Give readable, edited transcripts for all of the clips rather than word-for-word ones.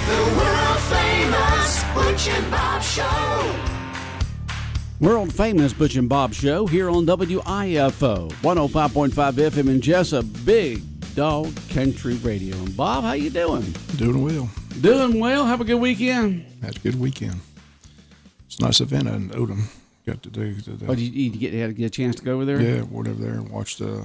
The world famous Butch and Bob Show. World famous Butch and Bob Show here on WIFO 105.5 FM in Jesup, Big Dog Country Radio. And Bob, how you doing? Doing well. Doing well. Have a good weekend. Had a good weekend. It's a nice event in Odom. Got to do. Oh, did you get a chance to go over there? Yeah, went over there and watched the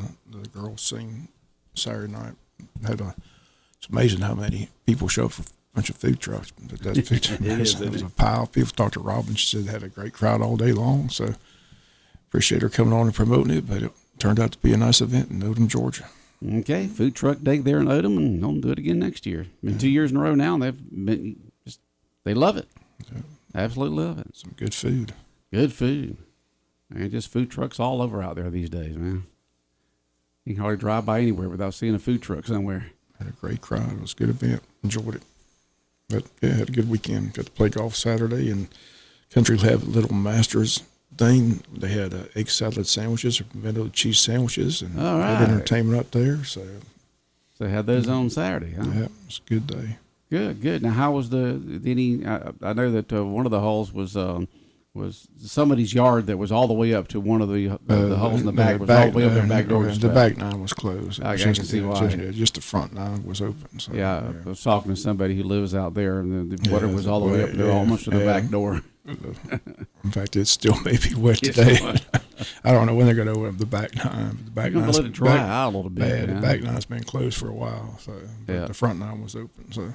girls sing Saturday night. It's amazing how many people show up for a bunch of food trucks. But that it was a pile. People talked to Robin. She said they had a great crowd all day long. So appreciate her coming on and promoting it. But it turned out to be a nice event in Odom, Georgia. Okay, food truck day there in Odom, and they'll do it again next year. Been 2 years in a row now, and they love it. Yeah. Absolutely love it. Some good food. Good food. And just food trucks all over out there these days, man. You can hardly drive by anywhere without seeing a food truck somewhere. Had a great crowd. It was a good event. Enjoyed it. But, yeah, had a good weekend. Got to play golf Saturday, and Country Lab Little Masters thing. They had egg salad sandwiches or pimento cheese sandwiches, and had entertainment up there. So they had those on Saturday, huh? Yeah, it was a good day. Good. Now, how was I know that one of the holes was somebody's yard that was all the way up to one of the holes in the back was all the way up their back door. The back nine was closed. I can see why. Just the front nine was open. So, I was talking to somebody who lives out there, and the water was all the way up there, almost to the back door. In fact, it still may be wet today. I don't know when they're going to open up the back nine. The back nine's let it dry out a little bit. The back nine's been closed for a while, so the front nine was open. So,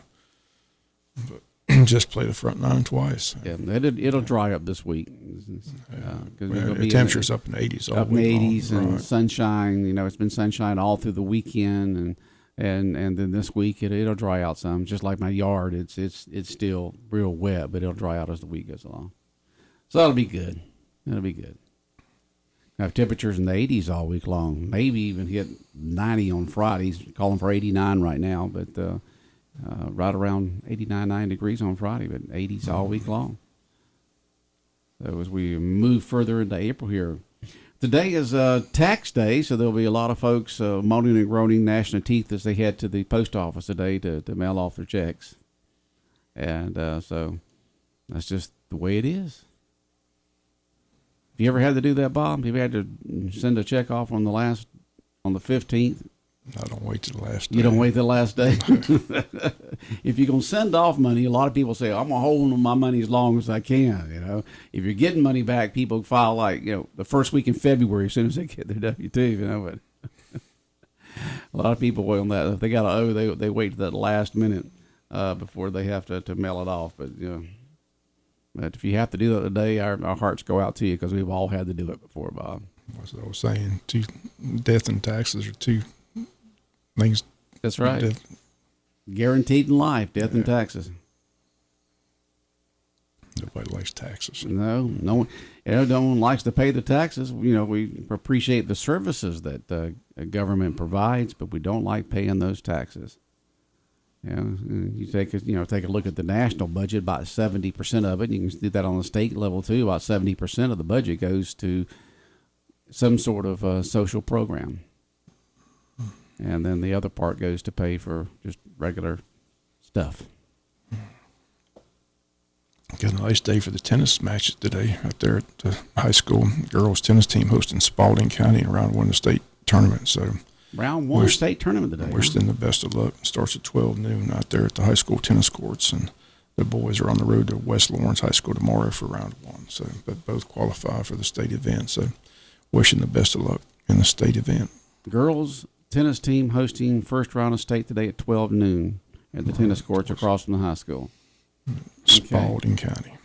but just play the front nine twice. Yeah, it'll dry up this week. The temperature's up in the 80s. Up in the 80s and sunshine. You know, it's been sunshine all through the weekend, and then this week it'll dry out some. Just like my yard, it's still real wet, but it'll dry out as the week goes along. So that'll be good. That'll be good. Have temperatures in the 80s all week long. Maybe even hit 90 on Fridays. Calling for 89 right now, but right around 89, 90 degrees on Friday, but 80s all week long. So as we move further into April here, today is tax day, so there'll be a lot of folks moaning and groaning, gnashing their teeth as they head to the post office today to mail off their checks. And so that's just the way it is. Have you ever had to do that, Bob? Have you had to send a check off on the 15th? I don't wait till the last day. You don't wait till the last day? If you're going to send off money, a lot of people say, I'm going to hold on my money as long as I can, you know. If you're getting money back, people file the first week in February as soon as they get their W-2, you know. But a lot of people wait on that. If they got to owe, they wait to that last minute before they have to mail it off. But, but if you have to do that today, our hearts go out to you because we've all had to do it before, Bob. That's what I was saying. Death and taxes are two things. That's right. Guaranteed in life, death and taxes. Nobody likes taxes. No one. No one likes to pay the taxes. You know, we appreciate the services that government provides, but we don't like paying those taxes. You take a look at the national budget. About 70% of it, and you can do that on the state level too. About 70% of the budget goes to some sort of social program. And then the other part goes to pay for just regular stuff. Got a nice day for the tennis matches today out there at the high school girls tennis team hosting Spalding County in round one of the state tournament. So round one state tournament today. Wish them the best of luck. Starts at 12 noon out there at the high school tennis courts, and the boys are on the road to West Lawrence High School tomorrow for round one. So, but both qualify for the state event. So, wishing the best of luck in the state event. Girls tennis team hosting first round of state today at 12 noon at the tennis courts across from the high school. Spalding County.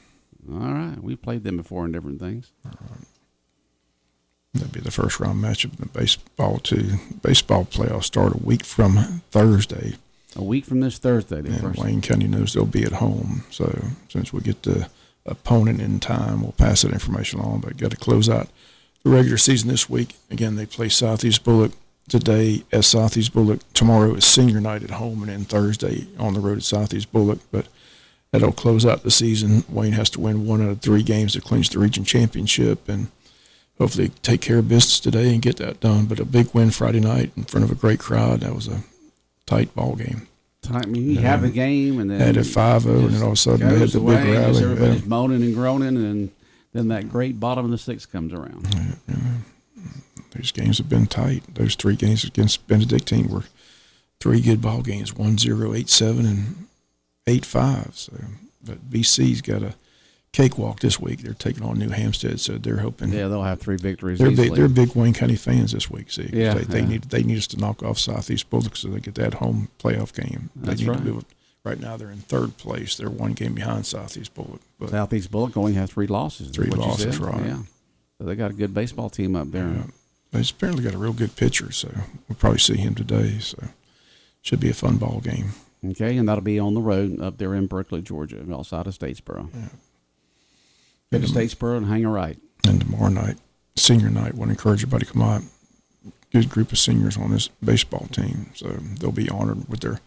All right. We've played them before in different things. All right. That'll be the first round match of the baseball too. Baseball playoffs start a week from Thursday. A week from this Thursday. And Wayne County knows they'll be at home. So since we get the opponent in time, we'll pass that information along. But got to close out the regular season this week. Again, they play Southeast Bullock today at Southeast Bullock. Tomorrow is senior night at home, and then Thursday on the road at Southeast Bullock. But that'll close out the season. Wayne has to win 1 out of 3 games to clinch the region championship, and hopefully take care of business today and get that done. But a big win Friday night in front of a great crowd. That was a tight ball game. I mean, you have a game and then Had it 5-0, and then all of a sudden they had the big rally. Everybody's moaning and groaning, and then that great bottom of the sixth comes around. These games have been tight. Those 3 games against Benedictine were 3 good ball games: 1-0, 8-7, and 8-5. So, but BC's got a cakewalk this week. They're taking on New Hampstead, so they're hoping. Yeah, they'll have 3 victories. They're big Wayne County fans this week. See, yeah, they need us to knock off Southeast Bullock so they get that home playoff game. That's they need right. to do it. Right now they're in 3rd place. They're 1 game behind Southeast Bullock. But Southeast Bullock only has 3 losses. 3 losses, right? Yeah, so they got a good baseball team up there. Yeah. They've apparently got a real good pitcher, so we'll probably see him today. So should be a fun ball game. Okay, and that'll be on the road up there in Berkeley, Georgia, outside of Statesboro. Yeah. Go to Statesboro and hang a right. And tomorrow night, senior night, want to encourage everybody to come out. Good group of seniors on this baseball team, so they'll be honored with their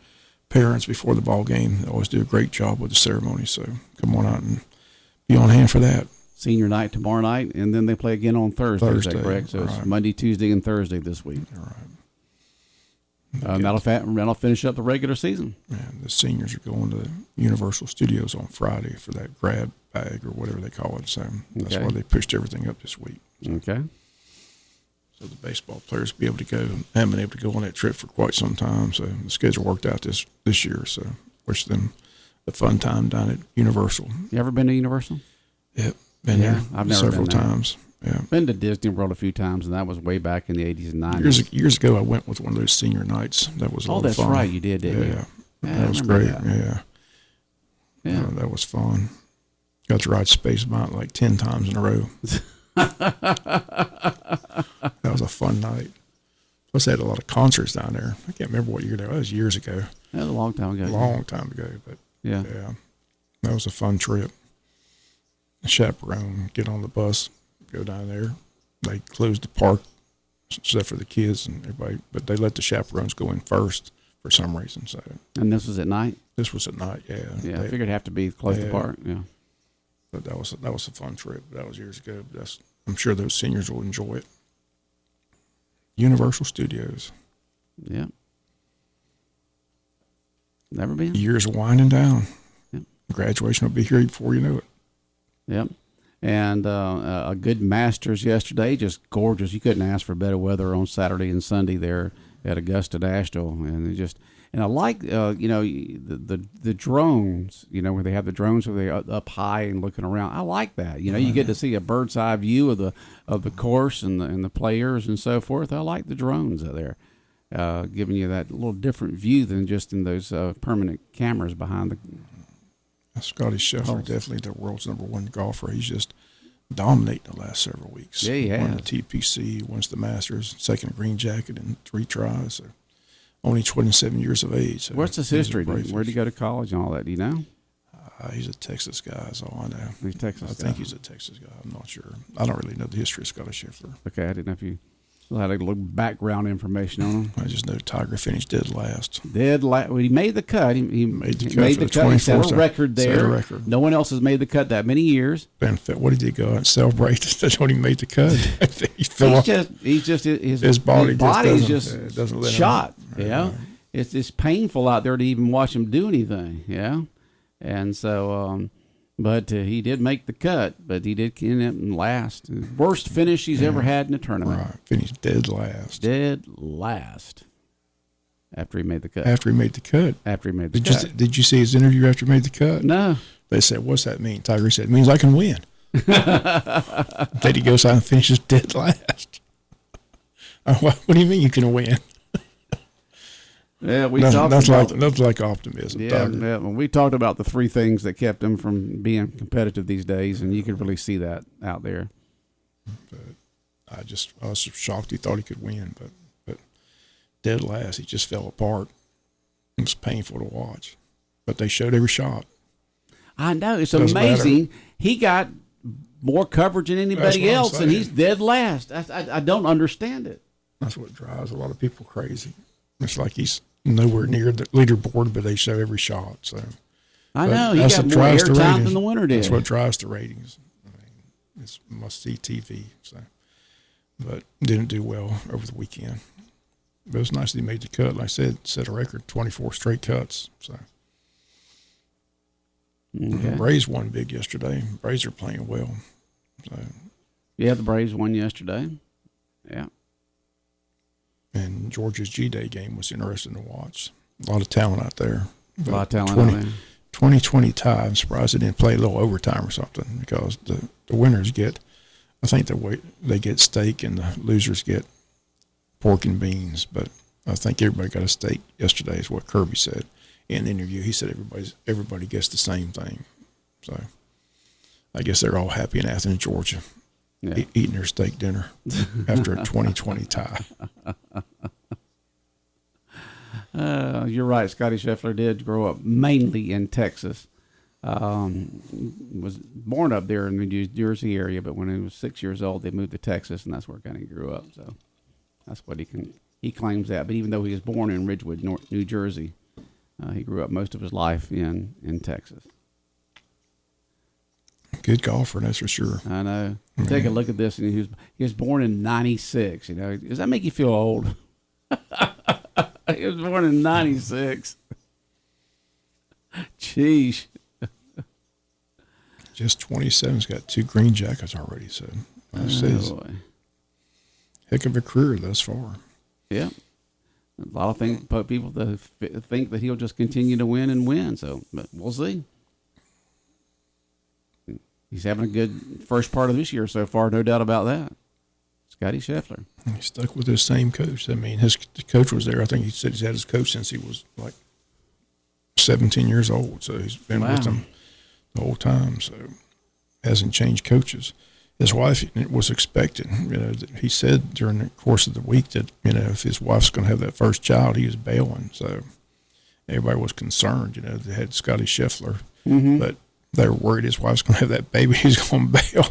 parents before the ball game. They always do a great job with the ceremony, so come on out and be on hand for that. Senior night tomorrow night, and then they play again on Thursday. Is that correct? So right. It's Monday, Tuesday, and Thursday this week. All right. And that'll finish up the regular season. And the seniors are going to Universal Studios on Friday for that grab bag or whatever they call it. So that's why they pushed everything up this week. Okay. So the baseball players will be able to go. Haven't been able to go on that trip for quite some time. So the schedule worked out this year. So wish them a fun time down at Universal. You ever been to Universal? Yep. Been there I've never several been there. times. Yeah. Been to Disney World a few times, and that was way back in the 80s and 90s. Years ago, I went with one of those senior nights. That was a lot of fun. That's right. You did, didn't you? Yeah. Yeah, That was I remember great. that. Yeah. That was fun. Got to ride Space Mountain like 10 times in a row. That was a fun night. Plus, they had a lot of concerts down there. I can't remember what year that was. Years ago. That was a long time ago. Long time ago. But Yeah. that was a fun trip. Chaperone, get on the bus, go down there. They closed the park except for the kids and everybody, but they let the chaperones go in first for some reason. So And this was at night? this was at night. Yeah. Yeah, I They- figured it'd have to be close to the park. Yeah. But that was a fun trip. That was years ago. I'm sure those seniors will enjoy it. Universal Studios. Yeah. Never been? Years winding down. Yep. Graduation will be here before you know it. Yep. And a good Masters yesterday, just gorgeous. You couldn't ask for better weather on Saturday and Sunday there at Augusta National, and I like the drones. Where they have the drones where they're up high and looking around. I like that. You get to see a bird's eye view of the course and the players and so forth. I like the drones out there, giving you that little different view than just in those permanent cameras behind the. Scotty Scheffler, definitely the world's #1 golfer. He's just dominating the last several weeks. Yeah, he Won has. the TPC, wins the Masters, second green jacket in 3 tries. So only 27 years of age. So What's his he's a history? brave Where did he go to college and all that? Do you know? He's a Texas guy, is all I know. He's a Texas I guy. think he's a Texas guy. I'm not sure. I don't really know the history of Scotty Scheffler. Okay, I didn't know if you had a little background information on him. I just know Tiger finished dead last. Well, he made the cut. He Made the cut made for the the cut. He set 24th a record set a there. record. No one else has made the cut that many years. What did he go out and celebrate? That's when he made the cut. He fell off. He's just His body just body's doesn't let him. shot. Right, Yeah, right. it's painful out there to even watch him do anything. Yeah, and so but he did make the cut. But he did end up in last. Worst finish he's ever had in a tournament. Right. Finished dead last. Dead last. After he made the cut. After he made the cut. After he made the cut. Did you see his interview after he made the cut? No. They said, "What's that mean?" Tiger said, "It means I can win." Then he goes out and finishes dead last. What do you mean you can win? Yeah, we talked about That's like optimism. yeah, Tiger. yeah. Well, we talked about the 3 things that kept him from being competitive these days, and you could really see that out there. I was shocked he thought he could win, but dead last, he just fell apart. It was painful to watch, but they showed every shot. I know it's Doesn't amazing. He got more coverage than That's anybody what I'm else, and saying. he's dead last. I don't understand it. That's what drives a lot of people crazy. It's like he's nowhere near the leaderboard, but they show every shot. So I but know he that's got what more drives the airtime ratings. than the winner did. That's what drives the ratings. I mean, it's must see TV. So, but didn't do well over the weekend. it was nice that he made the cut. Like I said, set a record, 24 straight cuts. So Okay. the Braves won big yesterday. Braves are playing well. So, Yeah, the Braves won yesterday. Yeah. and Georgia's G-Day game was interesting to watch. A lot of talent out there. A lot of talent out there. 2020 tie. I'm surprised they didn't play a little overtime or something, because the winners get, I think they get steak and the losers get pork and beans. But I think everybody got a steak yesterday, is what Kirby said in the interview. He said everybody gets the same thing. So I guess they're all happy in Athens, Georgia, eating their steak dinner after a 2020 tie. You're right. Scotty Scheffler did grow up mainly in Texas. Was born up there in the New Jersey area, but when he was 6 years old, they moved to Texas, and that's where kind of grew up. So that's what he claims that. But even though he was born in Ridgewood, New Jersey, he grew up most of his life in Texas. Good golfer, that's for sure. I know. Take a look at this, and he was born in '96. You know, does that make you feel old? He was born in '96. Jeez. Just 27. He's got 2 green jackets already. So that's Boy. heck of a career thus far. Yeah. A lot of things, people that think that he'll just continue to win and win. So, but we'll see. He's having a good first part of this year so far, no doubt about that. Scotty Scheffler. He stuck with his same coach. I mean, the coach was there. I think he said he's had his coach since he was like 17 years old. So he's been with him the whole time. So hasn't changed coaches. His wife was expecting. You know, he said during the course of the week that, you know, if his wife's going to have that first child, he was bailing. So everybody was concerned. You know, they had Scotty Scheffler, but they were worried his wife's going to have that baby. He's going to bail.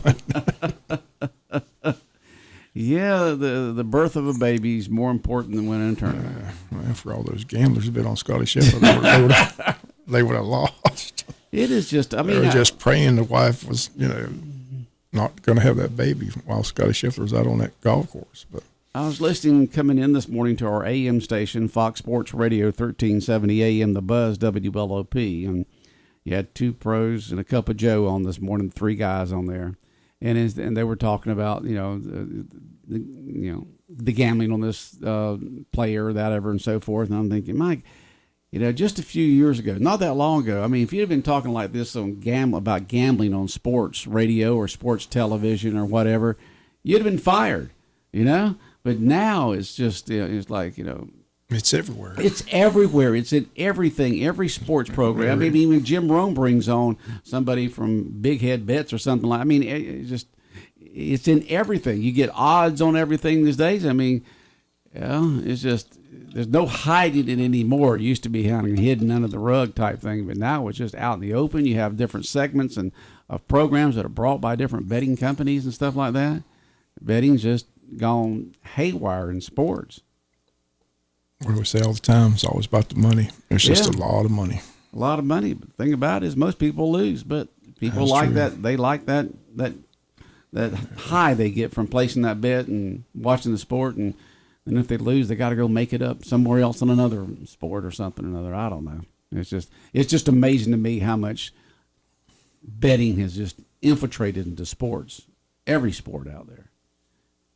Yeah, the birth of a baby is more important than winning a tournament. Well, for all those gamblers who've been on Scotty Scheffler, they would have lost. It is just, I mean, they were just praying the wife was, you know, not going to have that baby while Scotty Scheffler was out on that golf course. But I was listening coming in this morning to our AM station, Fox Sports Radio 1370 AM, The Buzz, WLOP, and you had 2 pros and a cup of Joe on this morning, 3 guys on there. And they were talking about, you know, the gambling on this player, that ever, and so forth. And I'm thinking, Mike, you know, just a few years ago, not that long ago. I mean, if you'd have been talking like this about gambling on sports radio or sports television or whatever, you'd have been fired, you know. But now it's just, you know, it's like, you know, it's everywhere. It's everywhere. It's in everything, every sports program. I mean, even Jim Rome brings on somebody from Big Head Bets or something like. I mean, it's in everything. You get odds on everything these days. I mean, it's just there's no hiding it anymore. It used to be hidden under the rug type thing, but now it's just out in the open. You have different segments and of programs that are brought by different betting companies and stuff like that. Betting's just gone haywire in sports. What do we say all the time? It's always about the money. There's just a lot of money. A lot of money. But the thing about it is most people lose, but people That's like true. that. They like that high they get from placing that bet and watching the sport. And if they lose, they got to go make it up somewhere else in another sport or something or another. I don't know. It's just amazing to me how much betting has just infiltrated into sports, every sport out there.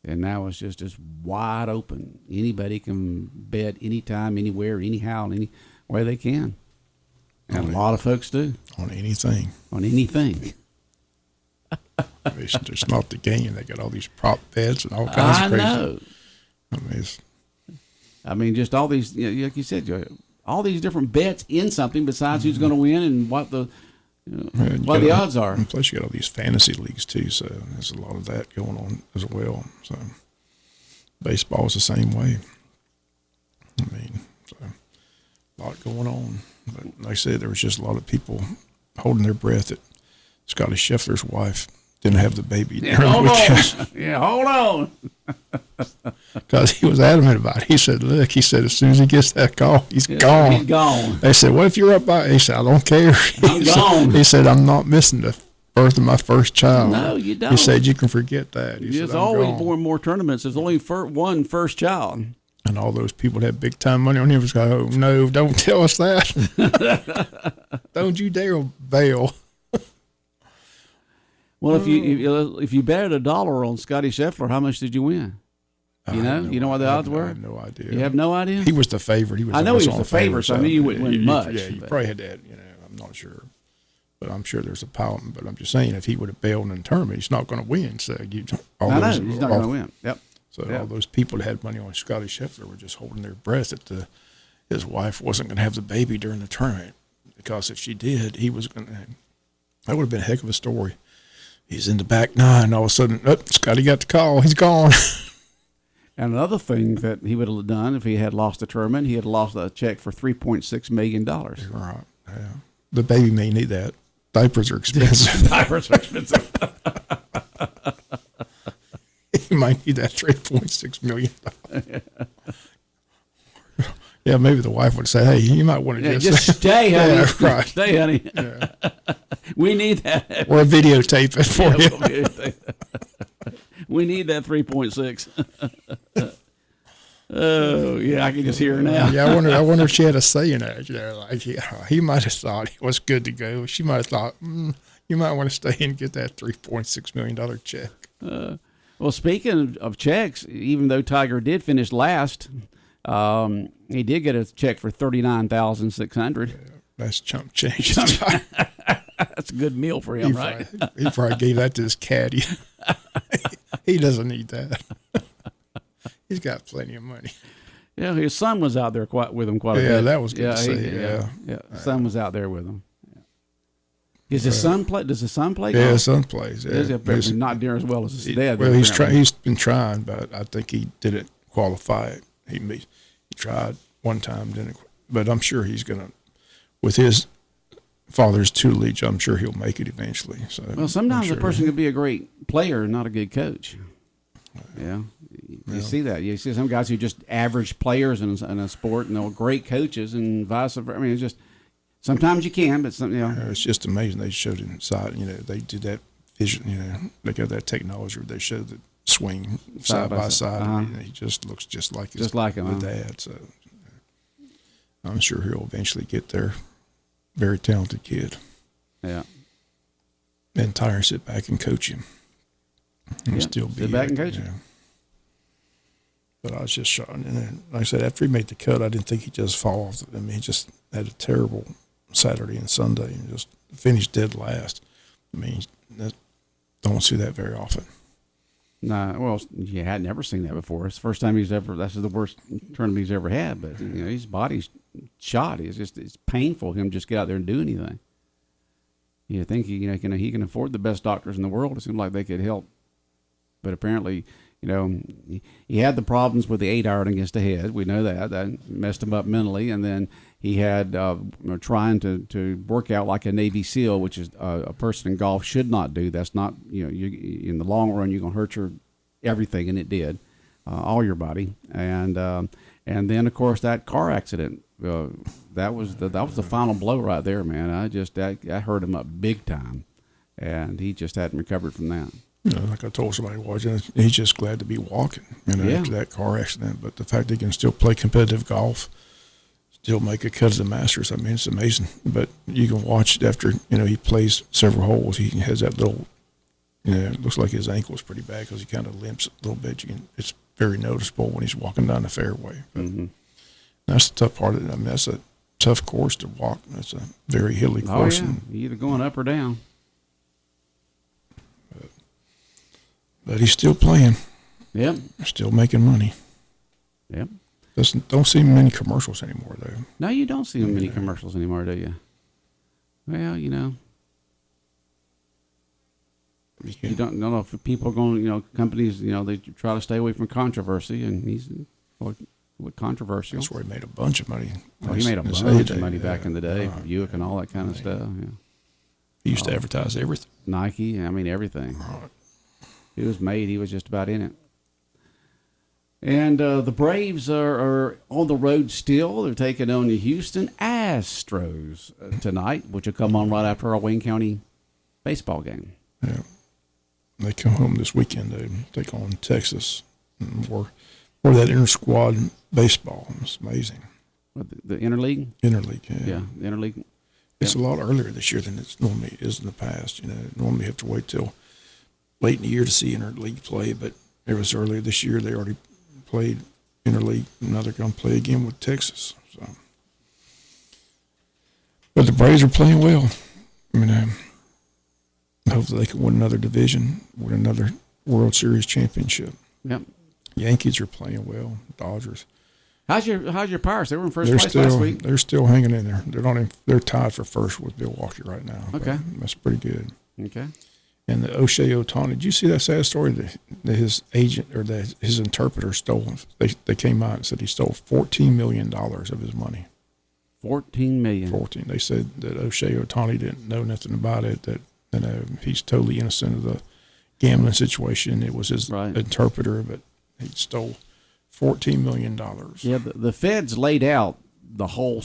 And now it's just wide open. Anybody can bet anytime, anywhere, anyhow, any way they can. And a lot of folks do. On anything. On anything. It's not the game. They got all these prop bets and all kinds of crazy. I know. I mean, just all these, you know, like you said, all these different bets in something besides who's going to win and what the odds are. And plus, you got all these fantasy leagues too, so there's a lot of that going on as well. So, baseball is the same way. I mean, so a lot going on. But like I said, there was just a lot of people holding their breath that Scotty Scheffler's wife didn't have the baby. Hold on. Yeah, hold on. Because he was adamant about it. He said, look, as soon as he gets that call, he's gone. He's gone. They said, what if you're up by? He said, I don't care. I'm gone. He said, I'm not missing the birth of my first child. No, you don't. He said, you can forget that. He There's said, always gone. more tournaments. There's only one first child. And all those people that had big time money on him was going, oh, no, don't tell us that. Don't you dare bail. Well, if you betted $1 on Scotty Scheffler, how much did you win? You know what the odds were? I have no idea. You have no idea? He was the favorite. He was. I know he was the favorite, so I knew you wouldn't win much. Yeah, you probably had that. I'm not sure, but I'm sure there's a pile. But I'm just saying, if he would have bailed in the tournament, he's not going to win. So he's not going to win. Yep. So all those people that had money on Scotty Scheffler were just holding their breath that his wife wasn't going to have the baby during the tournament, because if she did, he was going to. That would have been a heck of a story. He's in the back nine. All of a sudden, Scotty got the call. He's gone. And another thing that he would have done if he had lost the tournament, he had lost a check for $3.6 million. Right. Yeah. The baby may need that. Diapers are expensive. Diapers are expensive. He might need that $3.6 million. Yeah, maybe the wife would say, hey, you might want to just stay, honey. Yeah, right. Stay, honey. Yeah. We need that. Or videotape it for you. We need that 3.6. Oh, yeah, I can just hear her now. Yeah, I wonder if she had a say in that. Like he might have thought it was good to go. She might have thought, you might want to stay and get that $3.6 million check. Well, speaking of checks, even though Tiger did finish last, he did get a check for $39,600. Yeah, that's chump change. That's a good meal for him, right? He probably gave that to his caddy. He doesn't need that. He's got plenty of money. Yeah, his son was out there with him quite a bit. Yeah, that was good to see. Yeah. His son was out there with him. Does his son play? Does his son play? Yeah, his son plays. Yeah. He's not near as well as his dad. Well, he's been trying, but I think he didn't qualify. He tried one time, but I'm sure he's gonna, with his father's tutelage, I'm sure he'll make it eventually. So, well, sometimes a person can be a great player and not a good coach. Yeah, you see that. You see some guys who just average players in a sport, and they're great coaches, and vice versa. I mean, it's just sometimes you can, but it's just amazing. They showed inside. They did that vision. They got that technology where they showed the swing side by side. And he just looks just like his dad. So I'm sure he'll eventually get there. Very talented kid. Yeah. And Tyler sit back and coach him. And still be sit back and coach him. But I was just shocked. And then, like I said, after he made the cut, I didn't think he'd just fall off. I mean, he just had a terrible Saturday and Sunday and just finished dead last. I mean, don't see that very often. Nah, well, you had never seen that before. It's the first time that's the worst tournament he's ever had. But his body's shot. It's painful for him to just get out there and do anything. You think he can afford the best doctors in the world. It seemed like they could help, but apparently, he had the problems with the 8-iron against the head. We know that messed him up mentally, and then he had trying to work out like a Navy SEAL, which is a person in golf should not do. That's not you in the long run you're gonna hurt your everything, and it did, all your body, and then of course that car accident. That was the final blow right there, man. I hurt him up big time, and he just hadn't recovered from that. Like I told somebody watching, he's just glad to be walking, after that car accident. But the fact that he can still play competitive golf, still make a cut at the Masters, I mean, it's amazing. But you can watch it after, he plays several holes. He has that little, it looks like his ankle is pretty bad because he kind of limps a little bit. It's very noticeable when he's walking down the fairway. But that's the tough part of it. I mean, that's a tough course to walk. That's a very hilly course. Oh, yeah. You're either going up or down. But he's still playing. Yep. Still making money. Yep. Don't see many commercials anymore, though. No, you don't see many commercials anymore, do you? Well, you don't know if people are going, companies, they try to stay away from controversy, and he's controversial. That's where he made a bunch of money. Oh, he made a bunch of money back in the day for Buick and all that kind of stuff. Yeah. He used to advertise everything. Nike, everything. Right. He was just about in it. And the Braves are on the road still. They're taking on the Houston Astros tonight, which will come on right after our Wayne County baseball game. Yeah. They come home this weekend. They take on Texas. And or that inter-squad baseball. It's amazing. What, the interleague? Interleague, Yeah, the interleague. It's a lot earlier this year than it's normally is in the past. Normally you have to wait till late in the year to see interleague play, but it was earlier this year. They already played interleague. Now they're going to play again with Texas. So, but the Braves are playing well. I mean, hopefully they can win another division, win another World Series championship. Yep. Yankees are playing well. Dodgers. How's your Pirates? They were in first place last week. They're still hanging in there. They're tied for first with Milwaukee right now. Okay, that's pretty good. Okay. And the O'Shea Ohtani, did you see that sad story that his agent or that his interpreter stole? They came out and said he stole $14 million of his money. $14 million. They said that O'Shea Ohtani didn't know nothing about it. That he's totally innocent of the gambling situation. It was his interpreter, but he stole $14 million. Yeah, the feds laid out the whole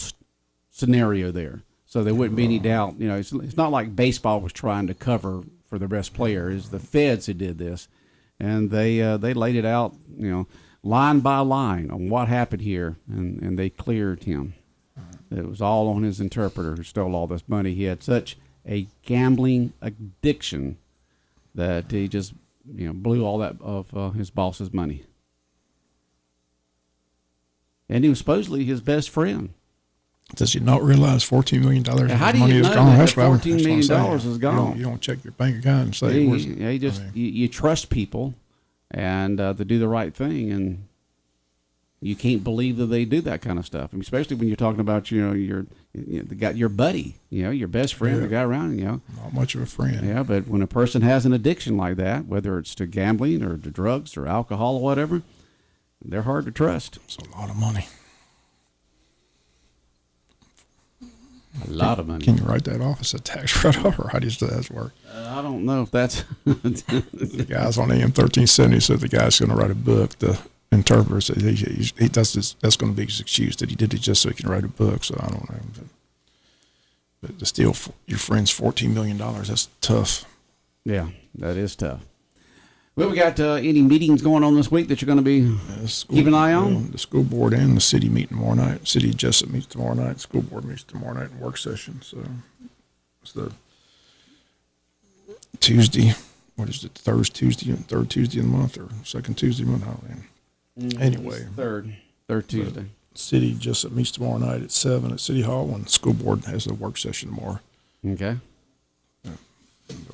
scenario there, so there wouldn't be any doubt. It's not like baseball was trying to cover for the best player. It's the feds who did this, and they laid it out, line by line on what happened here, and they cleared him. It was all on his interpreter who stole all this money. He had such a gambling addiction that he just blew all that of his boss's money. And he was supposedly his best friend. Does he not realize $14 million of his how do money you is know gone? that $14 million is gone? You don't check your bank account and say, you trust people and to do the right thing, and you can't believe that they do that kind of stuff. I mean, especially when you're talking about your buddy, your best friend, the guy around, not much of a friend. Yeah, but when a person has an addiction like that, whether it's to gambling or to drugs or alcohol or whatever, they're hard to trust. It's a lot of money. A lot of money. Can you write that off as a tax write-off, or how does that work? I don't know if that's... The guys on AM 1370 said the guy's going to write a book. The interpreter said he does this. That's going to be his excuse that he did it just so he can write a book. So I don't know. But to steal your friend's $14 million, that's tough. Yeah, that is tough. Well, we got any meetings going on this week that you're going to be keep an eye on? The school board and the city meet tomorrow night. City of Jesup meets tomorrow night. School board meets tomorrow night in work session. So it's the Tuesday. What is it? Third Tuesday of the month, or second Tuesday of the month? Anyway, third Tuesday. City Jesup meets tomorrow night at 7 at City Hall, and the school board has a work session tomorrow. Okay.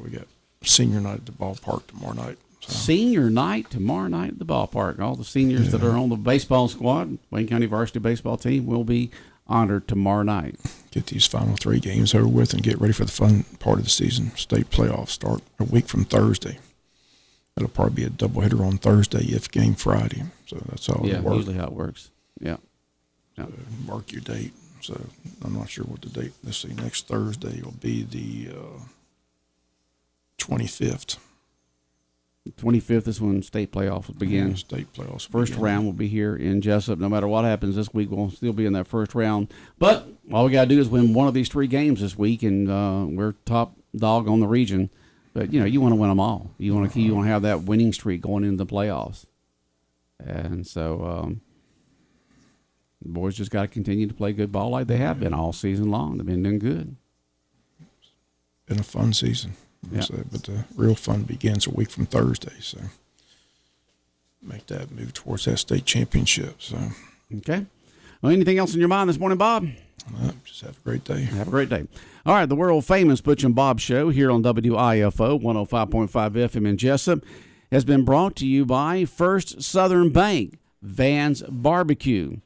We got senior night at the ballpark tomorrow night. So. Senior night tomorrow night at the ballpark. All the seniors that are on the baseball squad, Wayne County varsity baseball team, will be honored tomorrow night. Get these final 3 games over with and get ready for the fun part of the season. State playoffs start a week from Thursday. It'll probably be a doubleheader on Thursday, if game Friday. So that's all it works. Usually how it works. Yeah. So mark your date. So I'm not sure what the date. Let's see. Next Thursday will be the 25th. The 25th is when state playoffs will begin. Yeah, state playoffs. First round will be here in Jesup. No matter what happens this week, we'll still be in that first round. But all we got to do is win one of these 3 games this week, and we're top dog on the region. But, you want to win them all. You want to have that winning streak going into the playoffs. And so the boys just got to continue to play good ball like they have been all season long. They've been doing good. Been a fun season. Yeah. So, but the real fun begins a week from Thursday. So make that move towards that state championship. So okay. Well, anything else in your mind this morning, Bob? Just have a great day. Have a great day. All right, the world famous Butch and Bob show here on WIFO 105.5 FM in Jesup has been brought to you by First Southern Bank, Van's Barbecue,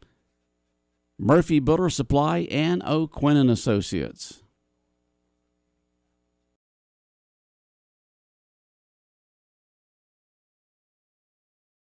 Murphy Builder Supply, and O'Quinn and Associates.